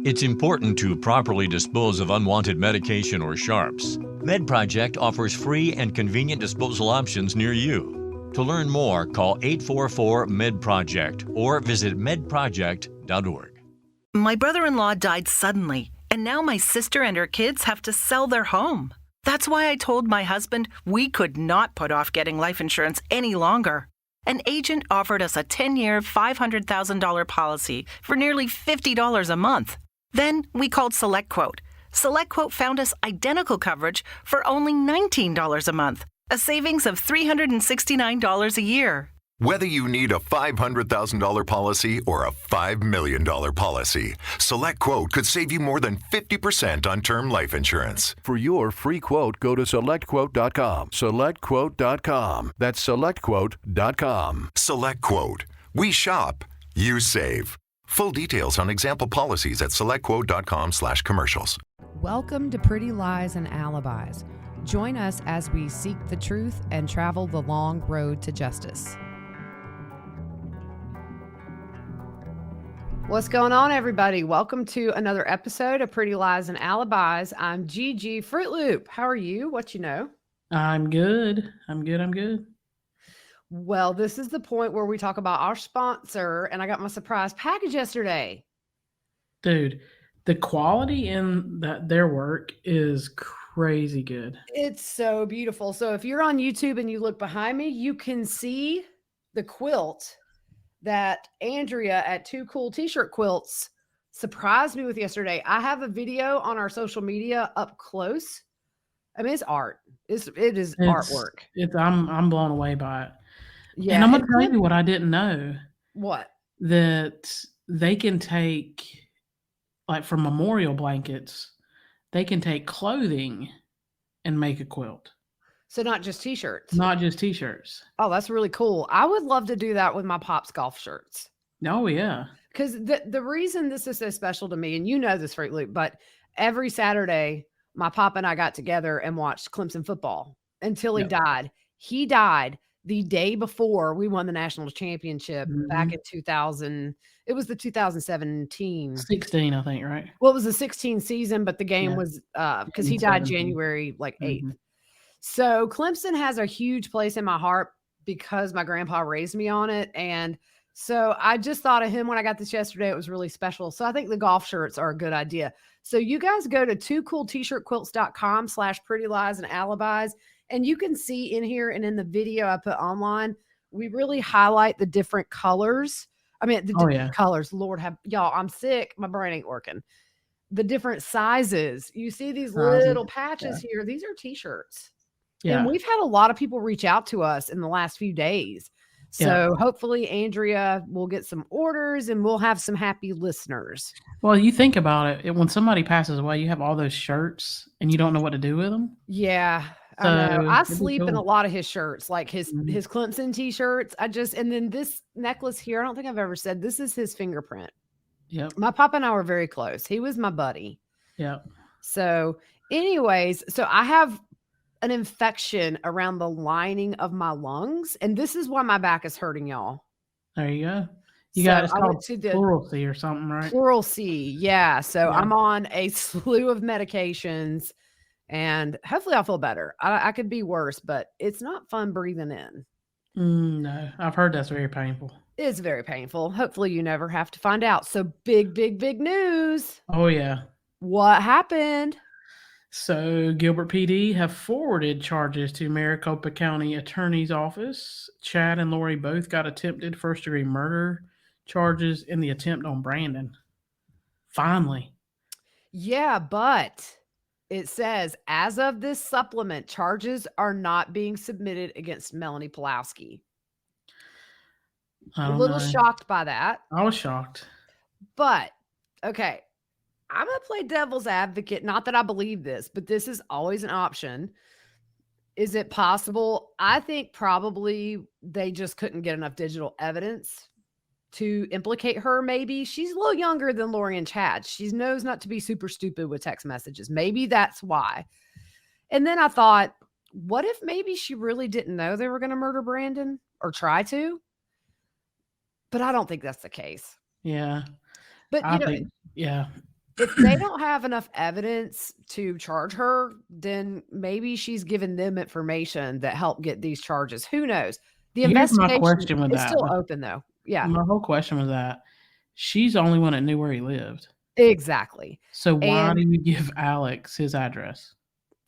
It's important to properly dispose of unwanted medication or sharps. MedProject offers free and convenient disposal options near you. To learn more, call 844-MedProject or visit medproject.org. My brother-in-law died suddenly, and now my sister and her kids have to sell their home. That's why I told my husband we could not put off getting life insurance any longer. An agent offered us a 10-year, $500,000 policy for nearly $50 a month. Then we called SelectQuote. SelectQuote found us identical coverage for only $19 a month, a savings of $369 a year. Whether you need a $500,000 policy or a $5 million policy, SelectQuote could save you more than 50% on term life insurance. For your free quote, go to SelectQuote.com. SelectQuote.com. That's SelectQuote.com. SelectQuote. We shop, you save. Full details on example policies at SelectQuote.com/commercials. Welcome to Pretty Lies and Alibis. Join us as we seek the truth and travel the long road to justice. What's going on, everybody? Welcome to another episode of Pretty Lies and Alibis. I'm Gigi Fruit Loop. How are you? What you know? I'm good. I'm good. Well, this is the point where we talk about our sponsor, and I got my surprise package yesterday. Dude, the quality in their work is crazy good. It's so beautiful. So if you're on YouTube and you look behind me, you can see the quilt that Andrea at Two Cool T-Shirt Quilts surprised me with yesterday. I have a video on our social media up close. I mean, it's art. It is artwork. I'm blown away by it. Yeah. And I'm going to tell you what I didn't know. What? That they can take, like for memorial blankets, they can take clothing and make a quilt. So not just T-shirts? Not just T-shirts. Oh, that's really cool. I would love to do that with my Pops golf shirts. Oh, yeah. Because the reason this is so special to me, and you know this, Fruit Loop, but every Saturday, my pop and I got together and watched Clemson football until he died. He died the day before we won the national championship back in 2000. It was the 2017. 16, I think, right? Well, it was the 16 season, but the game was because he died January 8th. So Clemson has a huge place in my heart because my grandpa raised me on it. And so I just thought of him when I got this yesterday. It was really special. So I think the golf shirts are a good idea. So you guys go to twocooltshirtquilts.com/pretty lies and alibis. And you can see in here and in the video I put online, we really highlight the different colors. I mean, the different colors. Lord have y'all, I'm sick. My brain ain't working. The different sizes. You see these little patches here. These are T-shirts. Yeah. And we've had a lot of people reach out to us in the last few days. So hopefully Andrea will get some orders and we'll have some happy listeners. Well, you think about it. When somebody passes away, you have all those shirts and you don't know what to do with them. Yeah. So I know. I sleep in a lot of his shirts, like his Clemson T-shirts. And then this necklace here, I don't think I've ever said, this is his fingerprint. Yeah. My papa and I were very close. He was my buddy. Yeah. So anyways, so I have an infection around the lining of my lungs. And this is why my back is hurting, y'all. There you go. You got it's called pleural-C or something, right? Pleural-C. Yeah. So I'm on a slew of medications and hopefully I'll feel better. I could be worse, but it's not fun breathing in. No, I've heard that's very painful. It's very painful. Hopefully you never have to find out. So big news. Oh, yeah. What happened? So Gilbert PD have forwarded charges to Maricopa County Attorney's Office. Chad and Lori both got attempted first-degree murder charges in the attempt on Brandon. Finally. Yeah, but it says, as of this supplement, charges are not being submitted against Melanie Pulowski. A little shocked by that. I was shocked. But, okay. I'm going to play devil's advocate. Not that I believe this, but this is always an option. Is it possible? I think probably they just couldn't get enough digital evidence to implicate her. Maybe she's a little younger than Lori and Chad. She knows not to be super stupid with text messages. Maybe that's why. And then I thought, what if maybe she really didn't know they were going to murder Brandon or try to? But I don't think that's the case. Yeah. But, if they don't have enough evidence to charge her, then maybe she's given them information that helped get these charges. Who knows? The Here's my investigation question with is that. still open, though. Yeah, My whole question was that she's the only one that knew where he lived. exactly. So why do And you give Alex his address?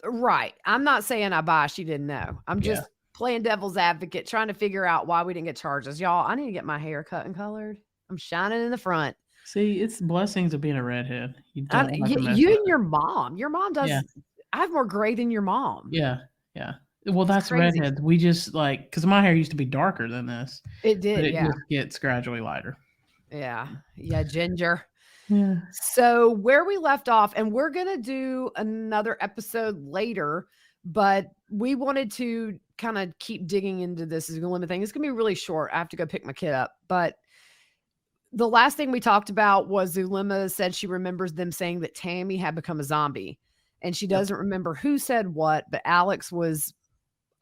right, I'm not saying I buy she didn't know. I'm Yeah. just playing devil's advocate, trying to figure out why we didn't get charges. Y'all, I need to get my hair cut and colored. I'm shining in the front. See, it's blessings of being a redhead. You don't have to mess You with and it. your mom. Your mom does. Yeah. I have more gray than your mom. Yeah. Well, that's crazy. redheads. We just because my hair used to be darker than this, It but did, it yeah. just gets gradually lighter. Yeah, ginger. Yeah. So where we left off, and we're gonna do another episode later, but we wanted to kind of keep digging into this Zulema thing. It's gonna be really short. I have to go pick my kid up, but the last thing we talked about was Zulema said she remembers them saying that Tammy had become a zombie, and she doesn't remember who said what, but Alex was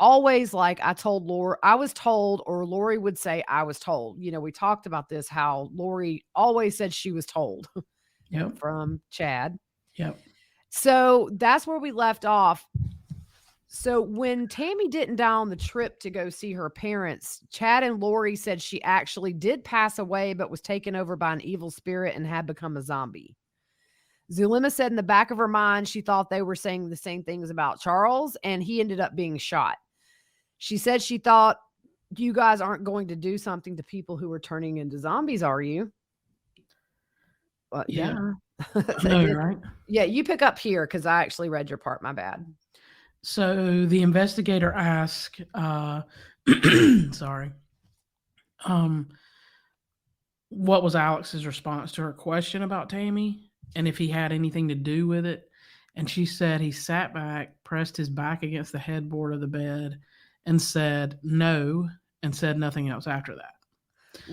always like, I told Lori, I was told, or Lori would say, I was told. We talked about this, how Lori always said she was told from Chad. Yep. So that's where we left off. So when Tammy didn't die on the trip to go see her parents, Chad and Lori said she actually did pass away, but was taken over by an evil spirit and had become a zombie. Zulema said in the back of her mind, she thought they were saying the same things about Charles, and he ended up being shot. She said she thought, you guys aren't going to do something to people who are turning into zombies, are you? Yeah. No, right? Yeah, you pick up here because I actually read your part. My bad. So the investigator asked, sorry, what was Alex's response to her question about Tammy and if he had anything to do with it. And she said he sat back, pressed his back against the headboard of the bed, and said no, and said nothing else after that.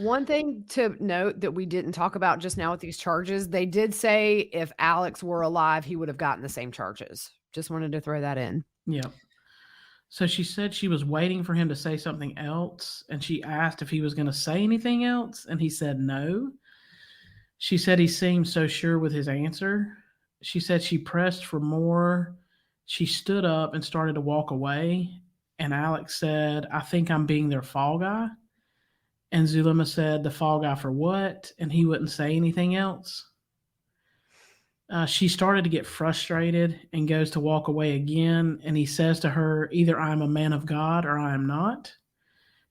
One thing to note that we didn't talk about just now with these charges, they did say if Alex were alive, he would have gotten the same charges. Just wanted to throw that in. Yep. So she said she was waiting for him to say something else, and she asked if he was going to say anything else, and he said no. She said he seemed so sure with his answer. She said she pressed for more. She stood up and started to walk away, and Alex said, I think I'm being their fall guy. And Zulema said, the fall guy for what? And he wouldn't say anything else. She started to get frustrated and goes to walk away again. And he says to her, either I'm a man of God or I am not.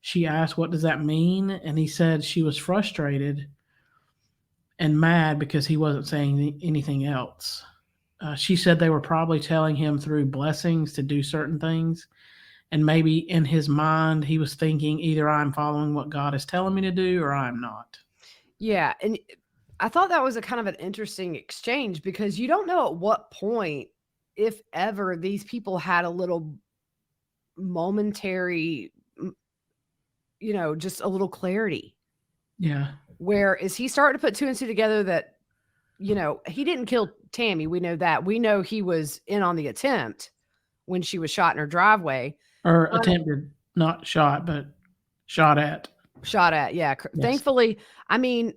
She asked, what does that mean? And he said she was frustrated and mad because he wasn't saying anything else. She said they were probably telling him through blessings to do certain things. And maybe in his mind, he was thinking either I'm following what God is telling me to do or I'm not. Yeah. And I thought that was a kind of an interesting exchange because you don't know at what point, if ever, these people had a little momentary, just a little clarity. Yeah. Where is he starting to put two and two together that, he didn't kill Tammy. We know that. We know he was in on the attempt when she was shot in her driveway. Or attempted, not shot, but shot at. Shot at, yeah. Yes. Thankfully, I mean,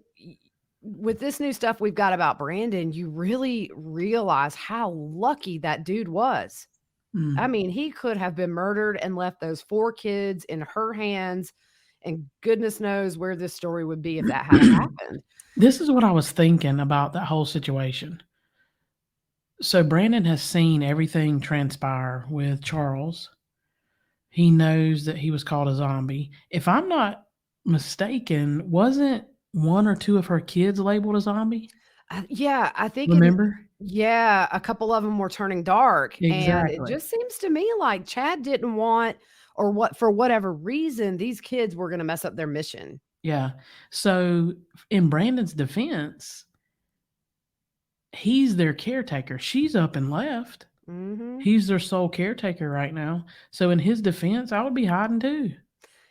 with this new stuff we've got about Brandon, you really realize how lucky that dude was. I mean, he could have been murdered and left those 4 kids in her hands, and goodness knows where this story would be if that had happened. This is what I was thinking about that whole situation. So Brandon has seen everything transpire with Charles. He knows that he was called a zombie. If I'm not mistaken, wasn't 1 or 2 of her kids labeled a zombie? Yeah, I think. Remember? A couple of them were turning dark. Exactly. And it just seems to me like Chad didn't want, or for whatever reason, these kids were going to mess up their mission. Yeah. So in Brandon's defense, he's their caretaker. She's up and left. Mm-hmm. He's their sole caretaker right now. So in his defense, I would be hiding too.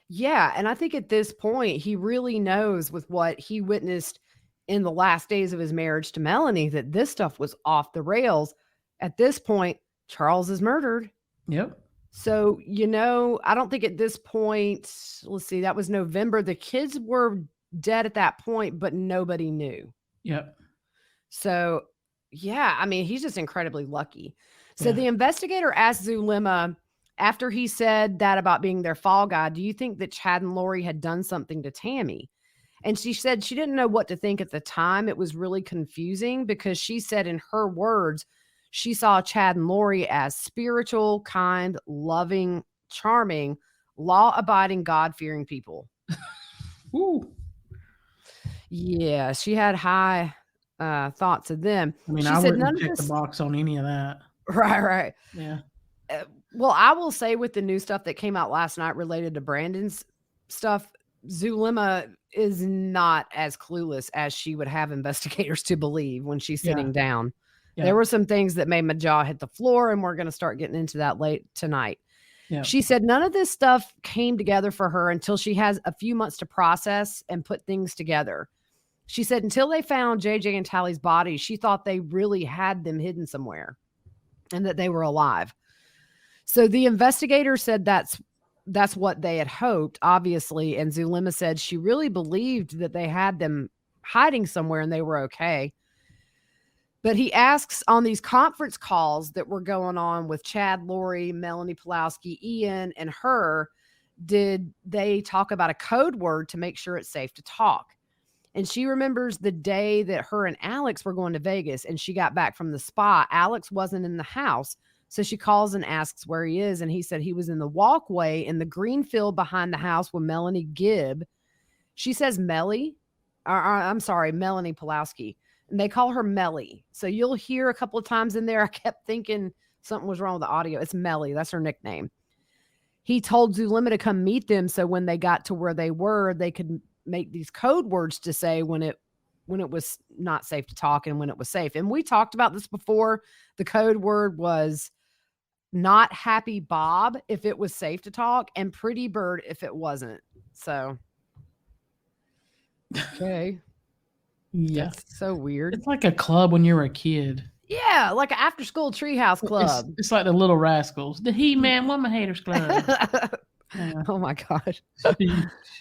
Yeah. And I think at this point, he really knows with what he witnessed in the last days of his marriage to Melanie that this stuff was off the rails. At this point, Charles is murdered. Yep. So, I don't think at this point, let's see, that was November. The kids were dead at that point, but nobody knew. Yep. So Yeah, I mean, he's just incredibly lucky. So Yeah. the investigator asked Zulema after he said that about being their fall guy, do you think that Chad and Lori had done something to Tammy? And she said she didn't know what to think at the time. It was really confusing because she said in her words, she saw Chad and Lori as spiritual, kind, loving, charming, law-abiding, God-fearing people. Ooh. Yeah, she had high thoughts of them. I mean, She I said wouldn't none of check this. the box on any of that. Right. Yeah. Well, I will say with the new stuff that came out last night related to Brandon's stuff, Zulema is not as clueless as she would have investigators to believe when she's sitting down. Yeah. There were some things that made my jaw hit the floor, and we're going to start getting into that late tonight. Yeah. She said none of this stuff came together for her until she has a few months to process and put things together. She said until they found JJ and Tally's bodies, she thought they really had them hidden somewhere and that they were alive. So the investigator said that's what they had hoped, obviously. And Zulema said she really believed that they had them hiding somewhere and they were okay. But he asks on these conference calls that were going on with Chad, Lori, Melanie Pulowski, Ian, and her, did they talk about a code word to make sure it's safe to talk? And she remembers the day that her and Alex were going to Vegas and she got back from the spa. Alex wasn't in the house. So she calls and asks where he is. And he said he was in the walkway in the green field behind the house with Melanie Gibb. She says Melanie Pulowski. And they call her Melly. So you'll hear a couple of times in there, I kept thinking something was wrong with the audio. It's Melly. That's her nickname. He told Zulema to come meet them. So when they got to where they were, they could make these code words to say when it was not safe to talk and when it was safe. And we talked about this before. The code word was not happy Bob if it was safe to talk and pretty bird if it wasn't. So, okay. Yeah. That's so weird. It's like a club when you were a kid. Yeah, like an after school treehouse club. It's like the Little Rascals. The He-Man Woman Haters Club. Yeah. Oh my gosh.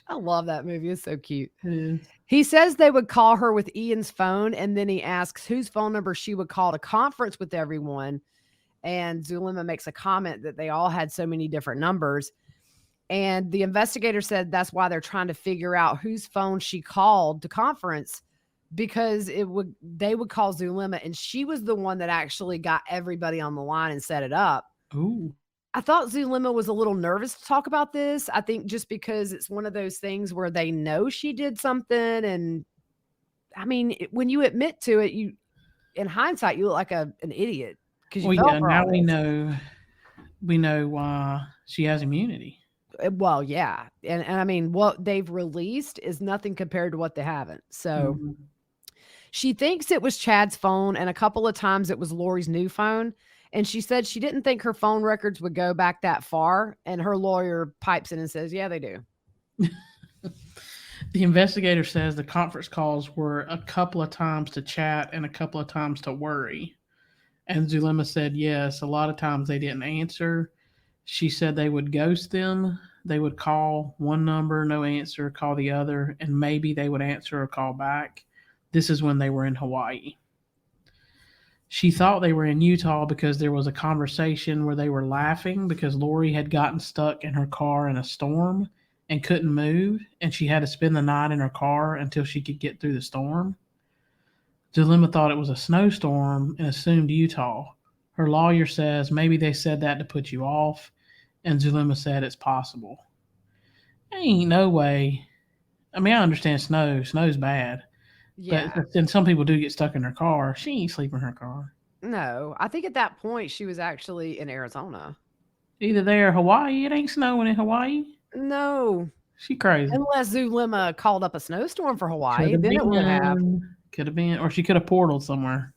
I love that movie. It's so cute. It is. He says they would call her with Ian's phone, and then he asks whose phone number she would call to conference with everyone. And Zulema makes a comment that they all had so many different numbers. And the investigator said that's why they're trying to figure out whose phone she called to conference, because they would call Zulema, and she was the one that actually got everybody on the line and set it up. Ooh. I thought Zulema was a little nervous to talk about this. I think just because it's one of those things where they know she did something. And I mean, when you admit to it, in hindsight, you look like an idiot. Now we know why she has immunity. Well, yeah. And I mean, what they've released is nothing compared to what they haven't. So she thinks it was Chad's phone, and a couple of times it was Lori's new phone. And she said she didn't think her phone records would go back that far. And her lawyer pipes in and says, yeah, they do. The investigator says the conference calls were a couple of times to chat and a couple of times to worry. And Zulema said, yes, a lot of times they didn't answer. She said they would ghost them. They would call one number, no answer, call the other, and maybe they would answer or call back. This is when they were in Hawaii. She thought they were in Utah because there was a conversation where they were laughing because Lori had gotten stuck in her car in a storm and couldn't move, and she had to spend the night in her car until she could get through the storm. Zulema thought it was a snowstorm and assumed Utah. Her lawyer says maybe they said that to put you off, and Zulema said it's possible. Ain't no way. I mean, I understand snow. Snow's bad. Yeah. But then some people do get stuck in their car. She ain't sleeping in her car. No, I think at that point she was actually in Arizona. Either there or Hawaii. It ain't snowing in Hawaii. No. She crazy. Unless Zulema called up a snowstorm for Hawaii, then it would have. Could have been. Or she could have portaled somewhere.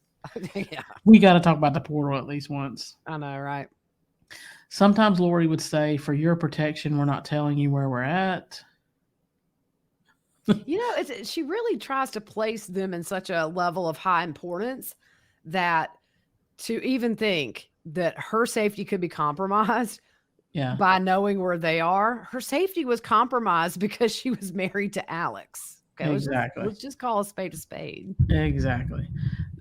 Yeah. We got to talk about the portal at least once. I know, right? Sometimes Lori would say, for your protection, we're not telling you where we're at. You know, she really tries to place them in such a level of high importance that to even think that her safety could be compromised by knowing where they are. Her safety was compromised because she was married to Alex. Okay, exactly. Let's just call a spade a spade. Exactly.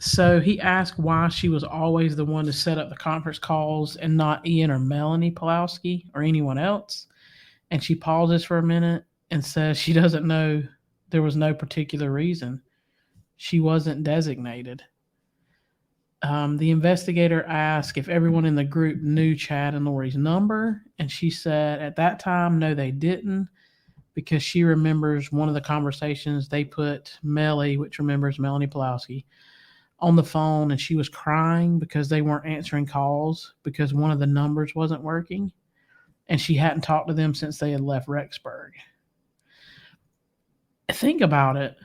So he asked why she was always the one to set up the conference calls and not Ian or Melanie Pulowski or anyone else. And she pauses for a minute and says she doesn't know, there was no particular reason. She wasn't designated. The investigator asked if everyone in the group knew Chad and Lori's number, and she said at that time, no, they didn't, because she remembers one of the conversations they put Melly, which remembers Melanie Pulowski, on the phone, and she was crying because they weren't answering calls because one of the numbers wasn't working, and she hadn't talked to them since they had left Rexburg. Think about it.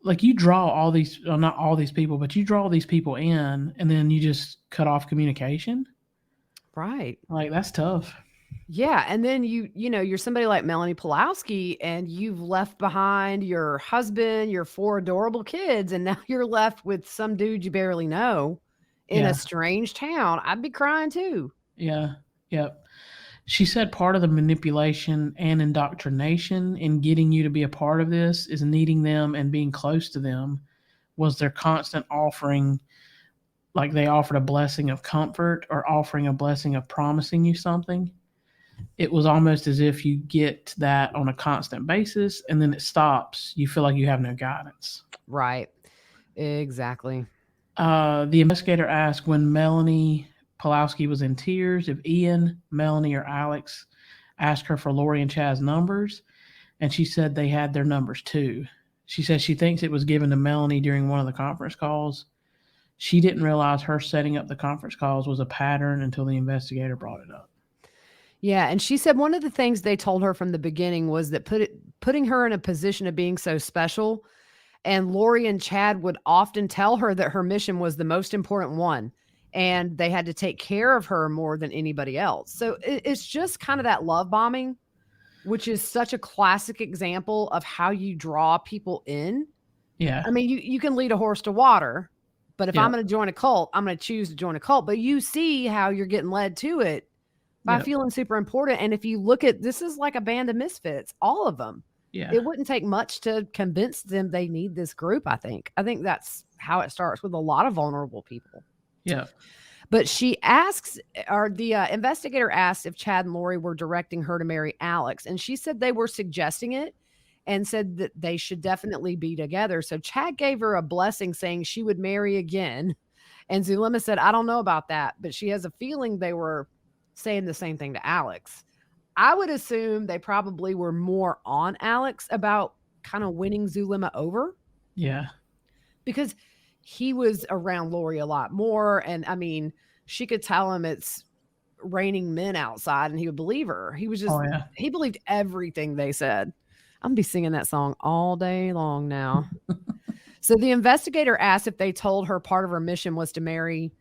Like, you draw all these, well, not all these people, but you draw these people in, and then you just cut off communication. Right. Like, that's tough. Yeah, and then you're somebody like Melanie Pulowski, and you've left behind your husband, your 4 adorable kids, and now you're left with some dude you barely know in a strange town. I'd be crying too. Yeah. Yep. She said part of the manipulation and indoctrination in getting you to be a part of this is needing them and being close to them was their constant offering, like they offered a blessing of comfort or offering a blessing of promising you something. It was almost as if you get that on a constant basis and then it stops. You feel like you have no guidance. Right. Exactly. The investigator asked when Melanie Pulowski was in tears if Ian, Melanie, or Alex asked her for Lori and Chad's numbers, and she said they had their numbers too. She says she thinks it was given to Melanie during one of the conference calls. She didn't realize her setting up the conference calls was a pattern until the investigator brought it up. Yeah, and she said one of the things they told her from the beginning was that putting her in a position of being so special, and Lori and Chad would often tell her that her mission was the most important one, and they had to take care of her more than anybody else. So it's just kind of that love bombing, which is such a classic example of how you draw people in. Yeah. I mean, you can lead a horse to water, but if I'm going to join a cult, I'm going to choose to join a cult. But you see how you're getting led to it by feeling super important. And if you look at, this is like a band of misfits, all of them. Yeah. It wouldn't take much to convince them they need this group, I think. I think that's how it starts with a lot of vulnerable people. Yeah. But she asks, or the investigator asked if Chad and Lori were directing her to marry Alex. And she said they were suggesting it and said that they should definitely be together. So Chad gave her a blessing saying she would marry again. And Zulema said, I don't know about that, but she has a feeling they were saying the same thing to Alex. I would assume they probably were more on Alex about kind of winning Zulema over. Yeah. Because he was around Lori a lot more. And I mean, she could tell him it's raining men outside and he would believe her. He was just, he believed everything they said. I'm going to be singing that song all day long now. So the investigator asked if they told her part of her mission was to marry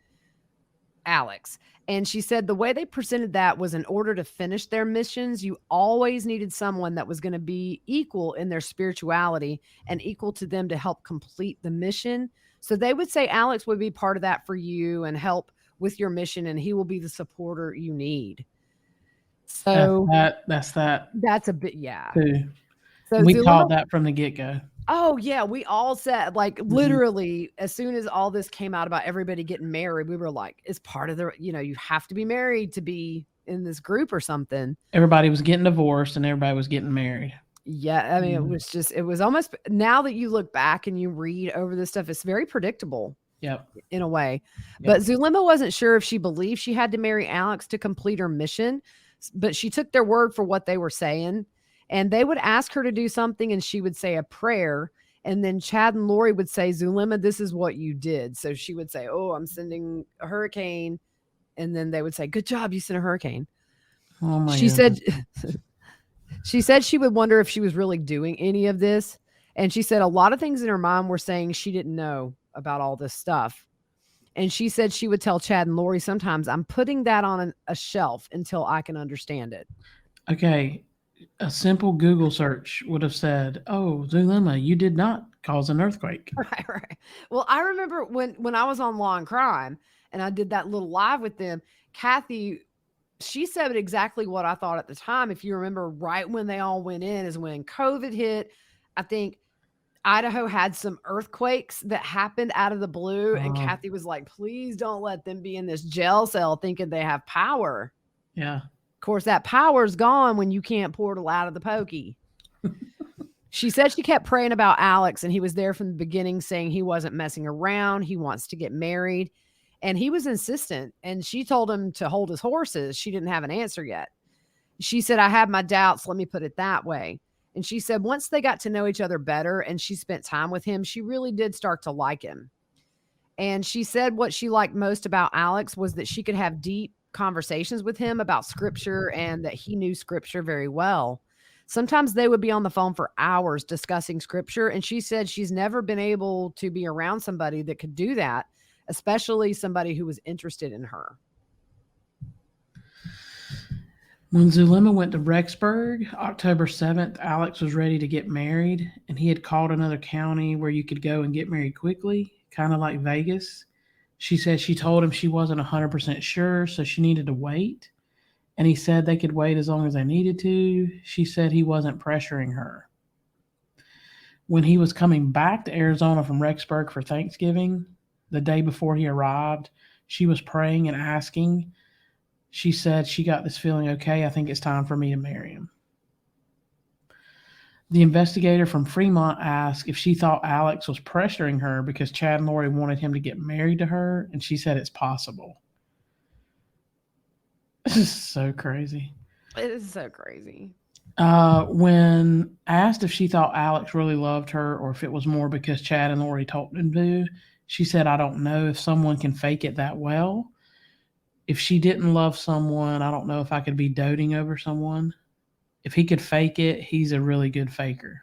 Alex. And she said the way they presented that was in order to finish their missions, you always needed someone that was going to be equal in their spirituality and equal to them to help complete the mission. So they would say Alex would be part of that for you and help with your mission, and he will be the supporter you need. So that's a bit, yeah. Too. So we called that from the get-go. Oh, yeah. We all said, like, literally, as soon as all this came out about everybody getting married, we were like, it's part of the, you have to be married to be in this group or something. Everybody was getting divorced and everybody was getting married. Yeah. I mean, it was almost, now that you look back and you read over this stuff, it's very predictable. Yep. In a way. Yep. But Zulema wasn't sure if she believed she had to marry Alex to complete her mission, but she took their word for what they were saying. And they would ask her to do something and she would say a prayer. And then Chad and Lori would say, Zulema, this is what you did. So she would say, oh, I'm sending a hurricane. And then they would say, good job. You sent a hurricane. Oh my She said she would wonder if she was really doing any of this. And she said a lot of things in her mind were saying she didn't know about all this stuff. And she said she would tell Chad and Lori sometimes, I'm putting that on a shelf until I can understand it. Okay. A simple Google search would have said, oh, Zulema, you did not cause an earthquake. Right. Well, I remember when I was on Law and Crime and I did that little live with them, Kathy, she said exactly what I thought at the time. If you remember, right when they all went in is when COVID hit. I think Idaho had some earthquakes that happened out of the blue, and Oh. Kathy was like, please don't let them be in this jail cell thinking they have power. Yeah. Of course, that power's gone when you can't portal out of the pokey. She said she kept praying about Alex, and he was there from the beginning saying he wasn't messing around. He wants to get married. And he was insistent, and she told him to hold his horses. She didn't have an answer yet. She said, I have my doubts. Let me put it that way. And she said once they got to know each other better and she spent time with him, she really did start to like him. And she said what she liked most about Alex was that she could have deep conversations with him about scripture and that he knew scripture very well. Sometimes they would be on the phone for hours discussing scripture. And she said she's never been able to be around somebody that could do that, especially somebody who was interested in her. When Zulema went to Rexburg, October 7th, Alex was ready to get married, and he had called another county where you could go and get married quickly, kind of like Vegas. She said she told him she wasn't 100% sure, so she needed to wait. And he said they could wait as long as they needed to. She said he wasn't pressuring her. When he was coming back to Arizona from Rexburg for Thanksgiving, the day before he arrived, she was praying and asking. She said she got this feeling, okay, I think it's time for me to marry him. The investigator from Fremont asked if she thought Alex was pressuring her because Chad and Lori wanted him to get married to her, and she said it's possible. This is so crazy. It is so crazy. When asked if she thought Alex really loved her or if it was more because Chad and Lori told him to, she said, I don't know if someone can fake it that well. If she didn't love someone, I don't know if I could be doting over someone. If he could fake it, he's a really good faker.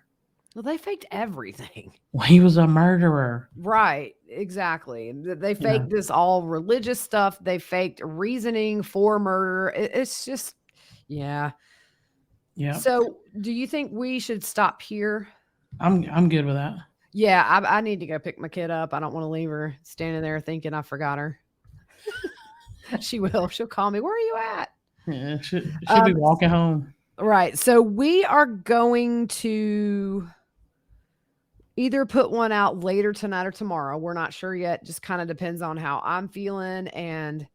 Well, they faked everything. Well, he was a murderer. Right. Exactly. They faked this all religious stuff. They faked reasoning for murder. It's just, yeah. Yeah. So do you think we should stop here? I'm good with that. Yeah. I need to go pick my kid up. I don't want to leave her standing there thinking I forgot her. She will. She'll call me. Where are you at? Yeah, she'll be walking home. Right. So we are going to either put one out later tonight or tomorrow. We're not sure yet. Just kind of depends on how I'm feeling. And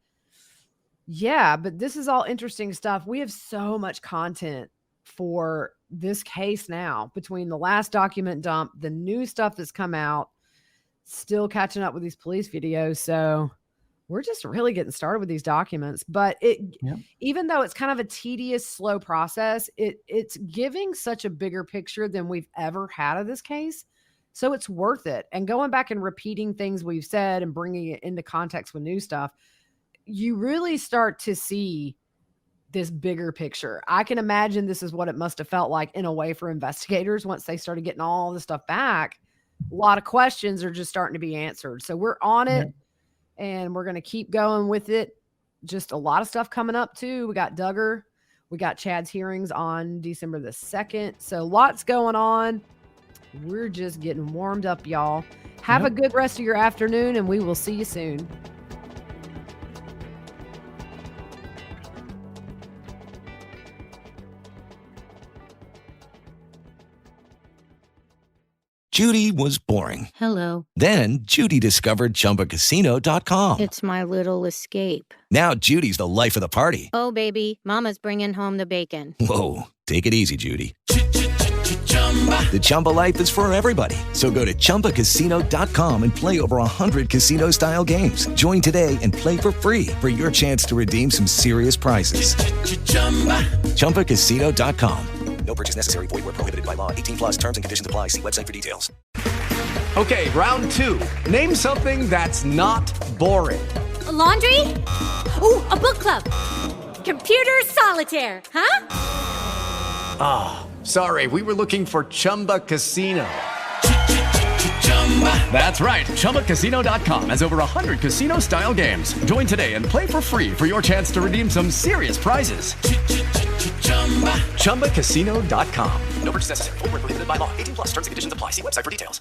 yeah, but this is all interesting stuff. We have so much content for this case now between the last document dump, the new stuff that's come out, still catching up with these police videos. So we're just really getting started with these documents, but even though it's kind of a tedious, slow process, it's giving such a bigger picture than we've ever had of this case. So it's worth it. And going back and repeating things we've said and bringing it into context with new stuff, you really start to see this bigger picture. I can imagine this is what it must have felt like in a way for investigators once they started getting all this stuff back. A lot of questions are just starting to be answered. So we're on it. And we're going to keep going with it. Just a lot of stuff coming up too. We got Duggar. We got Chad's hearings on December the 2nd. So lots going on. We're just getting warmed up, y'all. Have a good rest of your afternoon, and we will see you soon. Judy was boring. Hello. Then Judy discovered ChumbaCasino.com. It's my little escape. Now Judy's the life of the party. Oh, baby, mama's bringing home the bacon. Whoa, take it easy, Judy. The Chumba life is for everybody. So go to ChumbaCasino.com and play over 100 casino-style games. Join today and play for free for your chance to redeem some serious prizes. ChumbaCasino.com. No purchase necessary. Void where prohibited by law. 18 plus terms and conditions apply. See website for details. Okay, round two. Name something that's not boring. A laundry? Ooh, a book club. Computer solitaire, huh? Ah, sorry. We were looking for Chumba Casino. That's right. ChumbaCasino.com has over 100 casino-style games. Join today and play for free for your chance to redeem some serious prizes. ChumbaCasino.com. No purchase necessary. Void where prohibited by law. 18 plus terms and conditions apply. See website for details.